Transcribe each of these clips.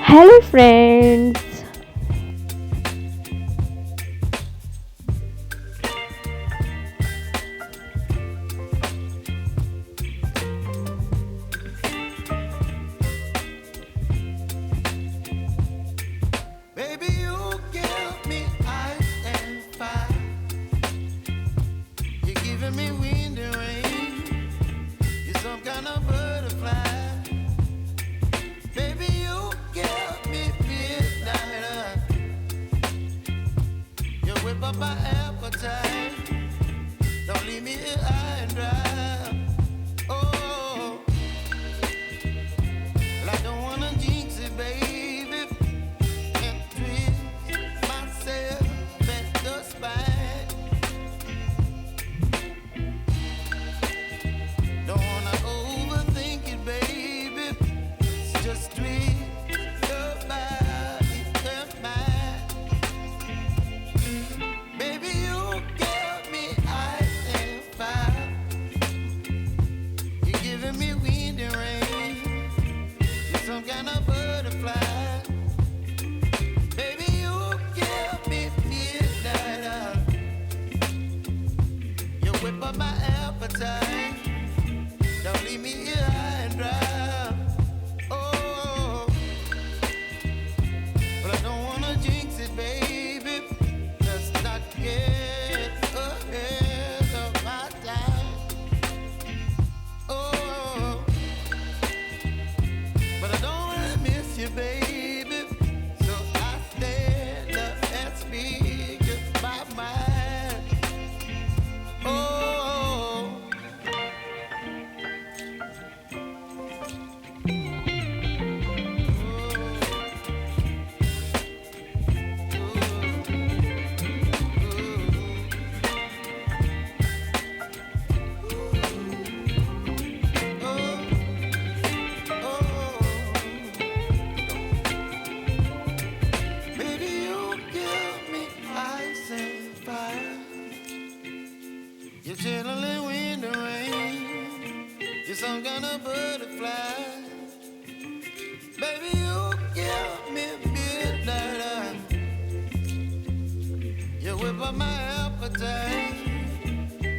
Hello, friends. Baby, you give me ice and fire. You're giving me wind and rain. You're some kind of butterfly. Baby, you give me midnight. You whip up my appetite. Don't leave me here high and dry. Oh, well, I don't wanna jinx it, baby. And twist myself at the spine. Don't wanna overthink it, baby. It's just twist your body and mine. Baby, you give me ice and fire. You're giving me wind and rain. You're some kind of butterfly. Baby, you give me midnight. You whip up my appetite. Don't leave me here high and dry. Oh, but I don't wanna jinx it, baby. Let's not get ahead of my time. Oh, but I don't wanna miss you, baby. So I stand up and speak just my mind. Oh, baby, you give me ice and fire. You're chilling wind and rain. You're some kind of butterfly. Baby, you give me midnight. You whip up my appetite.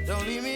Don't leave me